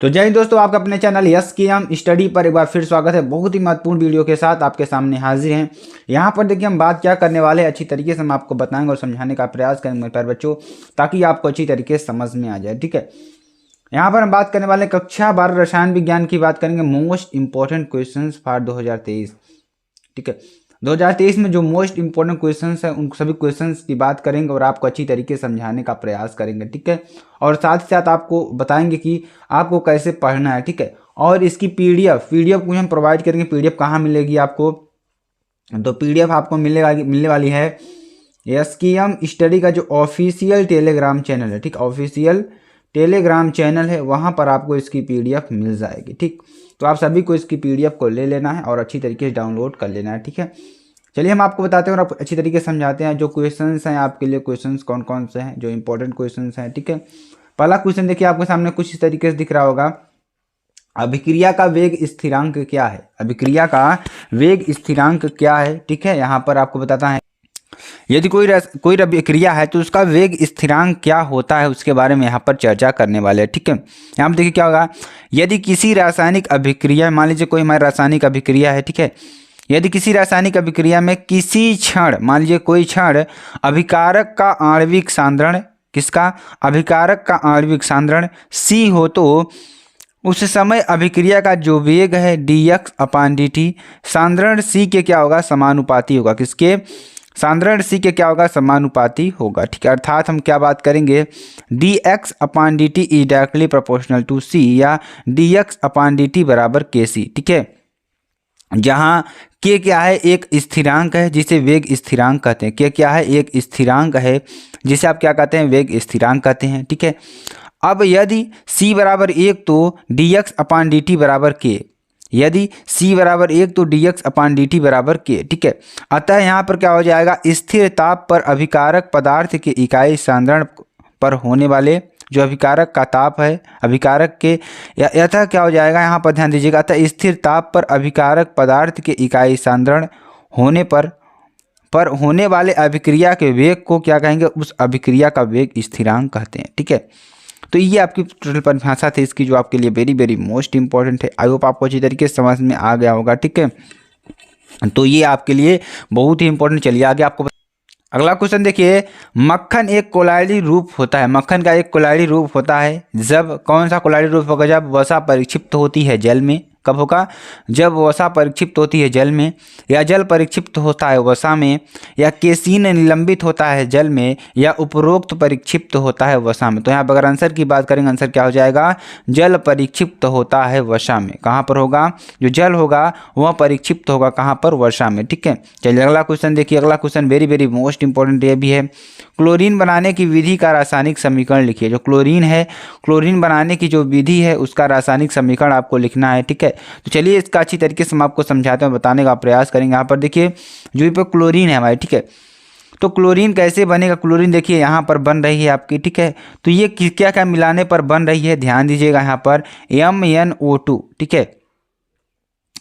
तो जय हिंद दोस्तों, आपका अपने चैनल यस की हम स्टडी पर एक बार फिर स्वागत है। बहुत ही महत्वपूर्ण वीडियो के साथ आपके सामने हाजिर हैं। यहाँ पर देखिए हम बात क्या करने वाले हैं, अच्छी तरीके से हम आपको बताएंगे और समझाने का प्रयास करेंगे मेरे प्यारे बच्चों, ताकि आपको अच्छी तरीके से समझ में आ जाए। ठीक है, यहाँ पर हम बात करने वाले कक्षा 12 रसायन विज्ञान की बात करेंगे। Most important question for 2023। ठीक है, 2023 में जो मोस्ट इंपॉर्टेंट क्वेश्चंस हैं उन सभी क्वेश्चंस की बात करेंगे और आपको अच्छी तरीके से समझाने का प्रयास करेंगे। ठीक है, और साथ ही साथ आपको बताएंगे कि आपको कैसे पढ़ना है। ठीक है, और इसकी पीडीएफ को हम प्रोवाइड करेंगे। पीडीएफ कहाँ मिलेगी आपको, तो पीडीएफ आपको मिलने वाली है एसकेएम स्टडी का जो ऑफिशियल टेलीग्राम चैनल है। ठीक, ऑफिशियल टेलीग्राम चैनल है, वहाँ पर आपको इसकी पीडीएफ मिल जाएगी। ठीक, तो आप सभी को इसकी पीडीएफ को ले लेना है और अच्छी तरीके से डाउनलोड कर लेना है। ठीक है, चलिए हम आपको बताते हैं और आप अच्छी तरीके से समझाते हैं जो क्वेश्चंस हैं आपके लिए। क्वेश्चंस कौन कौन से हैं जो इंपॉर्टेंट क्वेश्चंस हैं। ठीक है, पहला क्वेश्चन देखिए आपके सामने कुछ इस तरीके से दिख रहा होगा। अभिक्रिया का वेग स्थिरांक क्या है? अभिक्रिया का वेग स्थिरांक क्या है? ठीक है, यहाँ पर आपको बताता है यदि कोई अभिक्रिया है तो उसका वेग स्थिरांक क्या होता है, उसके बारे में यहाँ पर चर्चा करने वाले हैं। ठीक है, यहाँ पर देखिए क्या होगा। यदि किसी रासायनिक अभिक्रिया, मान लीजिए कोई हमारी रासायनिक अभिक्रिया है। ठीक है, यदि किसी रासायनिक अभिक्रिया में किसी क्षण, मान लीजिए कोई क्षण, अभिकारक का आणविक सांद्रण, किसका? अभिकारक का आणविक सांद्रण C हो तो उस समय अभिक्रिया का जो वेग है dx/dt सांद्रण C के क्या होगा? समानुपाती होगा। किसके? सांद्रण C के क्या होगा? समानुपाती होगा। ठीक है, अर्थात हम क्या बात करेंगे, dx/dt is directly proportional to C या dx/dt बराबर kc। ठीक है, जहाँ k क्या है? एक स्थिरांक है जिसे वेग स्थिरांक कहते हैं। k क्या है? एक स्थिरांक है जिसे आप क्या कहते हैं? वेग स्थिरांक कहते हैं। ठीक है, अब यदि c बराबर 1 तो dx/dt बराबर k। यदि c बराबर 1 तो dx/dt बराबर k। ठीक है, अतः यहाँ पर क्या हो जाएगा? स्थिर ताप पर अभिकारक पदार्थ के इकाई सांद्रण पर होने वाले जो अभिकारक का ताप है, अभिकारक के यथा क्या हो जाएगा? यहाँ पर ध्यान दीजिएगा। अतः स्थिर ताप पर अभिकारक पदार्थ के इकाई सांद्रण होने पर होने वाले अभिक्रिया के वेग को क्या कहेंगे? उस अभिक्रिया का वेग स्थिरांक कहते हैं। ठीक है, तो ये आपकी टोटल परिभाषा थी इसकी, जो आपके लिए वेरी वेरी मोस्ट इंपॉर्टेंट है। आई होप आपको अच्छी तरीके से समझ में आ गया होगा। ठीक है, तो ये आपके लिए बहुत ही इंपॉर्टेंट। चलिए आगे आपको अगला क्वेश्चन देखिए। मक्खन एक कोलायडी रूप होता है। मक्खन का एक कोलायडी रूप होता है जब, कौन सा कोलायडी रूप होगा? जब वसा परिक्षिप्त होती है जल में। कब होगा? जब वसा परिक्षिप्त होती है जल में, या जल परिक्षिप्त होता है वसा में, या केसीन निलंबित होता है जल में, या उपरोक्त परिक्षिप्त होता है वसा में। तो यहाँ पर अगर आंसर की बात करेंगे, आंसर क्या हो जाएगा? जल परिक्षिप्त होता है वसा में। कहाँ पर होगा? जो जल होगा वह परिक्षिप्त होगा कहाँ पर? वर्षा में। ठीक है, चलिए अगला क्वेश्चन देखिए। अगला question very very most important ये भी है। क्लोरीन बनाने की विधि का रासायनिक समीकरण लिखिए। जो क्लोरीन है, क्लोरीन बनाने की जो विधि है उसका रासायनिक समीकरण आपको लिखना है। ठीक है, तो चलिए इसका अच्छी तरीके से हम आपको समझाते हैं, बताने का प्रयास करेंगे। यहाँ पर देखिए जो यहाँ पर क्लोरीन है हमारी, ठीक है, तो क्लोरीन कैसे बनेगा? क्लोरीन देखिए यहाँ पर बन रही है आपकी। ठीक है, तो ये क्या क्या मिलाने पर बन रही है? ध्यान दीजिएगा यहाँ पर MnO2। ठीक है,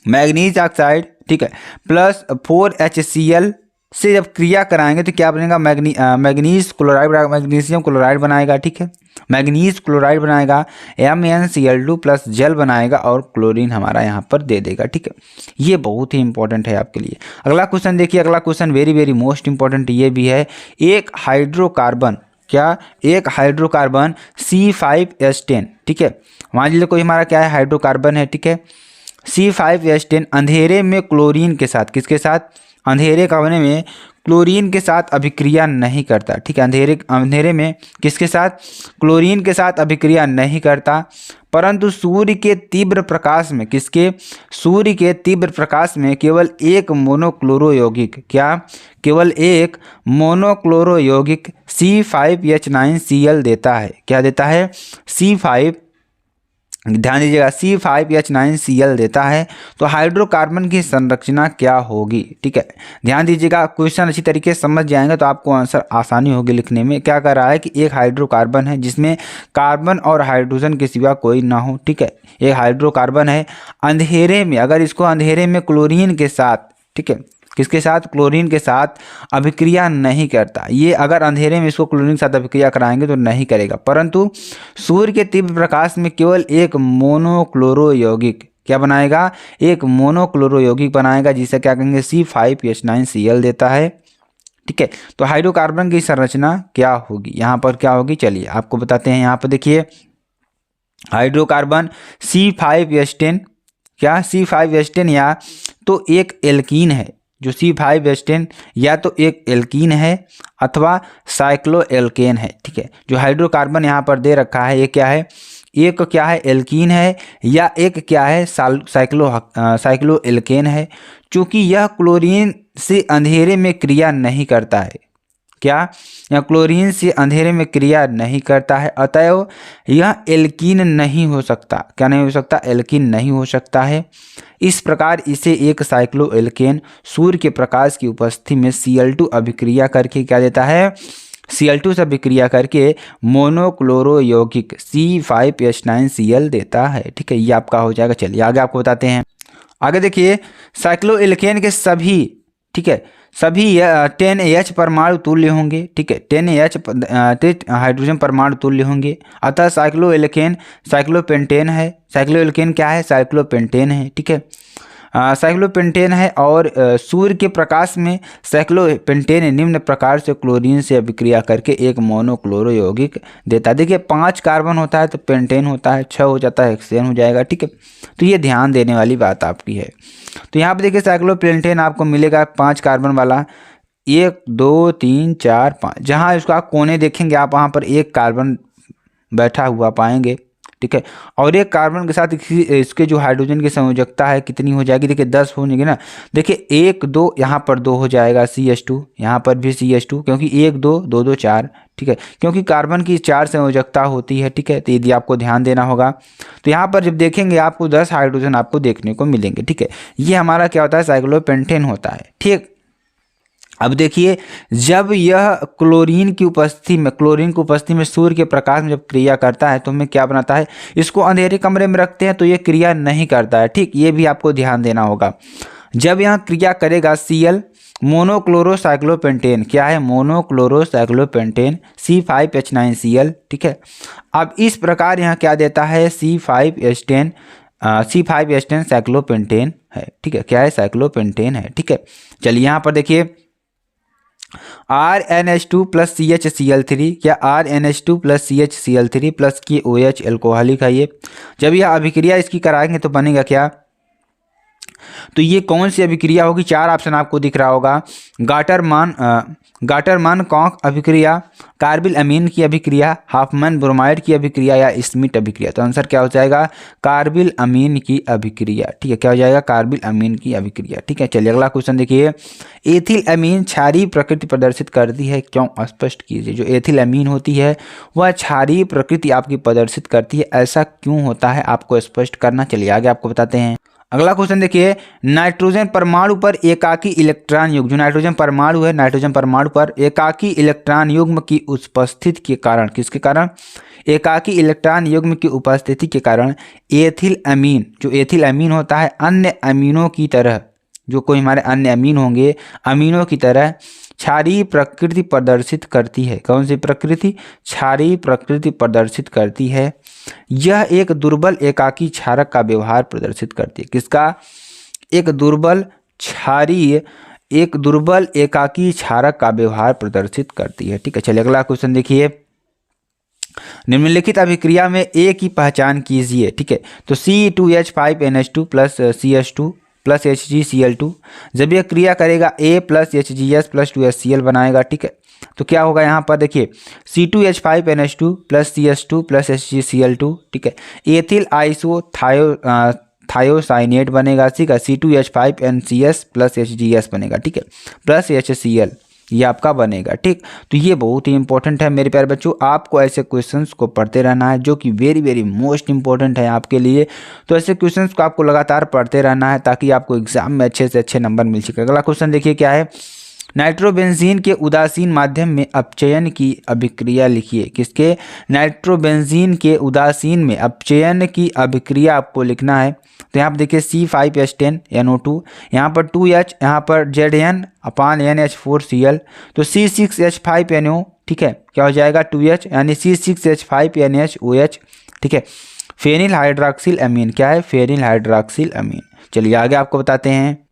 मैग्नीज ऑक्साइड, ठीक है, प्लस 4HCl से जब क्रिया कराएंगे तो क्या बनेगा? मैग्नीज क्लोराइड, मैग्नीशियम क्लोराइड बनाएगा। ठीक है, मैग्नीज क्लोराइड बनाएगा, MnCl2 प्लस जल बनाएगा और क्लोरीन हमारा यहाँ पर दे देगा। ठीक है, ये बहुत ही इंपॉर्टेंट है आपके लिए। अगला क्वेश्चन देखिए। अगला question very very most important ये भी है। एक हाइड्रोकार्बन, क्या? एक हाइड्रोकार्बन C5H10। ठीक है, मान लीजिए कोई हमारा क्या है? हाइड्रोकार्बन है। ठीक है, C5H10 अंधेरे में क्लोरीन के साथ, किसके साथ? अंधेरे कमरे में क्लोरीन के साथ अभिक्रिया नहीं करता। ठीक है, अंधेरे में किसके साथ? क्लोरीन के साथ अभिक्रिया नहीं करता, परंतु सूर्य के तीव्र प्रकाश में, किसके? सूर्य के तीव्र प्रकाश में केवल एक मोनोक्लोरो यौगिक, क्या? केवल एक मोनोक्लोरो यौगिक C5H9Cl देता है। क्या देता है? ध्यान दीजिएगा, C5H9Cl देता है। तो हाइड्रोकार्बन की संरचना क्या होगी? ठीक है, ध्यान दीजिएगा, क्वेश्चन अच्छी तरीके से समझ जाएंगे तो आपको आंसर आसानी होगी लिखने में। क्या कर रहा है कि एक हाइड्रोकार्बन है जिसमें कार्बन और हाइड्रोजन के सिवा कोई ना हो। ठीक है, एक हाइड्रोकार्बन है अंधेरे में, अगर इसको अंधेरे में क्लोरीन के साथ, ठीक है, किसके साथ? क्लोरीन के साथ अभिक्रिया नहीं करता। ये अगर अंधेरे में इसको क्लोरीन के साथ अभिक्रिया कराएंगे तो नहीं करेगा। परंतु सूर्य के तीव्र प्रकाश में केवल एक मोनोक्लोरो यौगिक क्या बनाएगा? एक मोनोक्लोरो यौगिक बनाएगा, जिसे क्या कहेंगे? C5H9Cl देता है। ठीक है, तो हाइड्रोकार्बन की संरचना क्या होगी? यहाँ पर क्या होगी, चलिए आपको बताते हैं। यहाँ पर देखिए हाइड्रोकार्बन C5H10, क्या C5H10 या तो एक एल्कीन है, जो C5H10 या तो एक एल्कीन है अथवा साइक्लो एल्केन है। ठीक है, जो हाइड्रोकार्बन यहाँ पर दे रखा है ये क्या है? एक क्या है? एल्कीन है, या एक क्या है? साइक्लो एल्केन है। चूंकि यह क्लोरीन से अंधेरे में क्रिया नहीं करता है, क्या? या क्लोरीन से अंधेरे में क्रिया नहीं करता है, अतएव यह एल्कीन नहीं हो सकता। क्या नहीं हो सकता? एल्कीन नहीं हो सकता है। इस प्रकार इसे एक साइक्लो एल्केन सूर्य के प्रकाश की उपस्थिति में Cl2 अभिक्रिया करके क्या देता है? Cl2 से अभिक्रिया करके मोनोक्लोरो यौगिक C5H9Cl देता है। ठीक है, ये आपका हो जाएगा। चलिए आगे आपको बताते हैं। आगे देखिए साइक्लो एल्केन के सभी, ठीक है, सभी 10H परमाणु तुल्य होंगे। ठीक है, 10H हाइड्रोजन परमाणु तुल्य होंगे। अतः साइक्लो एल्केन साइक्लोपेंटेन है। साइक्लो एल्केन क्या है? साइक्लोपेंटेन है। ठीक है, साइक्लोपेंटेन है और सूर्य के प्रकाश में साइक्लोपेंटेन निम्न प्रकार से क्लोरीन से अभिक्रिया करके एक मोनोक्लोरो यौगिक देता है। देखिए 5 कार्बन होता है तो पेंटेन होता है, 6 हो जाता है हेक्सेन हो जाएगा। ठीक है, तो ये ध्यान देने वाली बात आपकी है। तो यहाँ पे देखिए साइक्लोपेंटेन आपको मिलेगा 5 कार्बन वाला, 1 2 3 4 5। जहाँ इसका कोने देखेंगे आप, वहाँ पर 1 कार्बन बैठा हुआ पाएंगे। ठीक है, और एक कार्बन के साथ इसके जो हाइड्रोजन की संयोजकता है कितनी हो जाएगी? देखिए 10 होगी ना। देखिए 1 2 यहाँ पर 2 हो जाएगा CH2, यहाँ पर भी CH2, क्योंकि 1 2 2 2 4। ठीक है, क्योंकि कार्बन की 4 संयोजकता होती है। ठीक है, तो यदि आपको ध्यान देना होगा तो यहाँ पर जब देखेंगे आपको 10 हाइड्रोजन आपको देखने को मिलेंगे। ठीक है, ये हमारा क्या होता है? साइक्लोपेंटेन होता है। ठीक, अब देखिए जब यह क्लोरीन की उपस्थिति में सूर्य के प्रकाश में जब क्रिया करता है तो हमें क्या बनाता है? इसको अंधेरे कमरे में रखते हैं तो ये क्रिया नहीं करता है। ठीक, ये भी आपको ध्यान देना होगा। जब यहाँ क्रिया करेगा Cl मोनोक्लोरो साइक्लोपेंटेन, क्या है? Monochloro cyclopentane C5H9Cl। ठीक है, अब इस प्रकार यहाँ क्या देता है? C5H10 साइक्लोपेंटेन है। ठीक है, क्या है? साइक्लोपेंटेन है। ठीक है, चलिए यहाँ पर देखिए RNH2 प्लस CHCl3, क्या RNH2 plus CHCl3 plus KOH alcoholic है ये। जब यह अभिक्रिया इसकी कराएंगे तो बनेगा क्या? तो ये कौन सी अभिक्रिया होगी? 4 ऑप्शन आपको दिख रहा होगा। गाटरमान कॉक अभिक्रिया, कार्बिल अमीन की अभिक्रिया, हाफमैन ब्रोमाइड की अभिक्रिया या स्मिथ अभिक्रिया। तो आंसर क्या हो जाएगा? कार्बिल अमीन की अभिक्रिया। ठीक है, क्या हो जाएगा? कार्बिल अमीन की अभिक्रिया। ठीक है, चलिए अगला क्वेश्चन देखिए। एथिल अमीन क्षारीय प्रकृति प्रदर्शित करती है, क्यों? स्पष्ट कीजिए। जो एथिल अमीन होती है वह क्षारीय प्रकृति आपकी प्रदर्शित करती है, ऐसा क्यों होता है? आपको स्पष्ट करना। चलिए आगे आपको बताते हैं। अगला क्वेश्चन देखिए, नाइट्रोजन परमाणु पर एकाकी इलेक्ट्रॉन युग्म, जो नाइट्रोजन परमाणु है, नाइट्रोजन परमाणु पर एकाकी इलेक्ट्रॉन युग्म की उपस्थिति के कारण, किसके कारण? एकाकी इलेक्ट्रॉन युग्म की उपस्थिति के कारण एथिल अमीन, जो एथिल अमीन होता है अन्य अमीनों की तरह, जो कोई हमारे अन्य अमीन होंगे अमीनों की तरह क्षारीय प्रकृति प्रदर्शित करती है। कौन सी प्रकृति? क्षारीय प्रकृति प्रदर्शित करती है। यह एक दुर्बल एकाकी क्षारक का व्यवहार प्रदर्शित करती है। किसका? एक दुर्बल एकाकी क्षारक का व्यवहार प्रदर्शित करती है। ठीक है, चलिए अगला क्वेश्चन देखिए। निम्नलिखित अभिक्रिया में A की पहचान कीजिए। ठीक है, तो C2H5NH2 plus CH2 plus HgCl2, जब यह क्रिया करेगा A plus HGS plus 2HCl बनाएगा। ठीक है, तो क्या होगा यहाँ पर देखिए C2H5NH2 plus CH2 plus HgCl2। ठीक है, एथिल आइसो थायोसाइनेट बनेगा। ठीक है, C2H5NCS प्लस HGS बनेगा। ठीक है, प्लस HCl ये आपका बनेगा। ठीक, तो ये बहुत ही इंपॉर्टेंट है मेरे प्यारे बच्चों। आपको ऐसे क्वेश्चंस को पढ़ते रहना है जो कि वेरी वेरी मोस्ट इंपॉर्टेंट है आपके लिए। तो ऐसे क्वेश्चंस को आपको लगातार पढ़ते रहना है ताकि आपको एग्जाम में अच्छे से अच्छे नंबर मिल सके। अगला क्वेश्चन देखिए क्या है। नाइट्रोबेंजीन के उदासीन माध्यम में अपचयन की अभिक्रिया लिखिए। किसके? नाइट्रोबेंजीन के उदासीन में अपचयन की अभिक्रिया आपको लिखना है। तो यहाँ पर देखिए C5H10 NO2, यहाँ पर 2H, यहाँ पर ZN/NH4Cl, तो C6H5NO, ठीक है, क्या हो जाएगा 2H यानी C6H5NHOH, ठीक है। फेनिल हाइड्रॉक्सिल अमीन क्या है? फेनिल हाइड्रॉक्सिल अमीन। चलिए आगे आपको बताते हैं।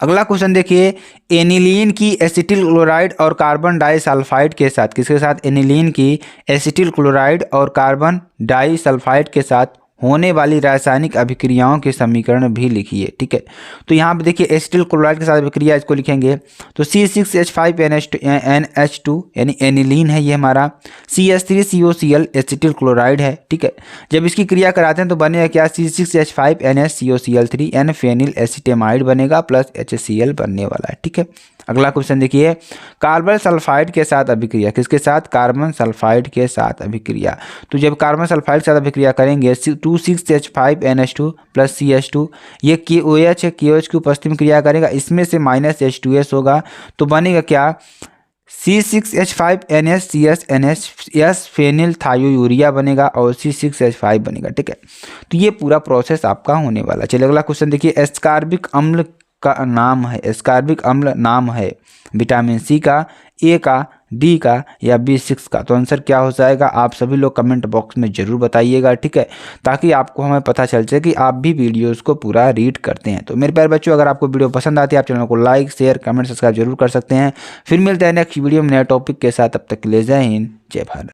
अगला क्वेश्चन देखिए, एनिलीन की एसिटिल क्लोराइड और कार्बन डाइसल्फाइड के साथ, किसके साथ? एनिलीन की एसिटिल क्लोराइड और कार्बन डाइसल्फाइड के साथ होने वाली रासायनिक अभिक्रियाओं के समीकरण भी लिखिए, ठीक है। तो यहाँ पे देखिए एसिटिल क्लोराइड के साथ अभिक्रिया इसको लिखेंगे तो C6H5NH2 यानी एनिलीन है ये हमारा, CH3COCl एसिटिल क्लोराइड है, ठीक है। जब इसकी क्रिया कराते हैं तो बनेगा क्या? C6H5NH COCl3 N phenyl acetamide बनेगा प्लस HCl बनने वाला है, ठीक है। अगला क्वेश्चन देखिए, कार्बन सल्फाइड के साथ अभिक्रिया, किसके साथ? कार्बन सल्फाइड के साथ अभिक्रिया। तो जब कार्बन सल्फाइड के साथ अभिक्रिया करेंगे 2,6H5NH2 प्लस CH2, ये KOH है, KOH की उपस्थिति में क्रिया करेगा, इसमें से -H2S होगा, तो बनेगा क्या? C6H5NH फेनिल थायोयूरिया बनेगा और C6H5 बनेगा, ठीक है। तो ये पूरा प्रोसेस आपका होने वाला। चलिए अगला क्वेश्चन देखिए, एस्कॉर्बिक अम्ल का नाम है, एस्कॉर्बिक अम्ल नाम है विटामिन C का, A का, D का या B6 का? तो आंसर क्या हो जाएगा? आप सभी लोग कमेंट बॉक्स में ज़रूर बताइएगा, ठीक है, ताकि आपको हमें पता चल जाए कि आप भी वीडियोस को पूरा रीड करते हैं। तो मेरे प्यारे बच्चों, अगर आपको वीडियो पसंद आती है आप चैनल को लाइक, शेयर, कमेंट, सब्सक्राइब जरूर कर सकते हैं। फिर मिलते हैं नेक्स्ट वीडियो में नए टॉपिक के साथ, तब तक के लिए जय हिंद, जय भारत।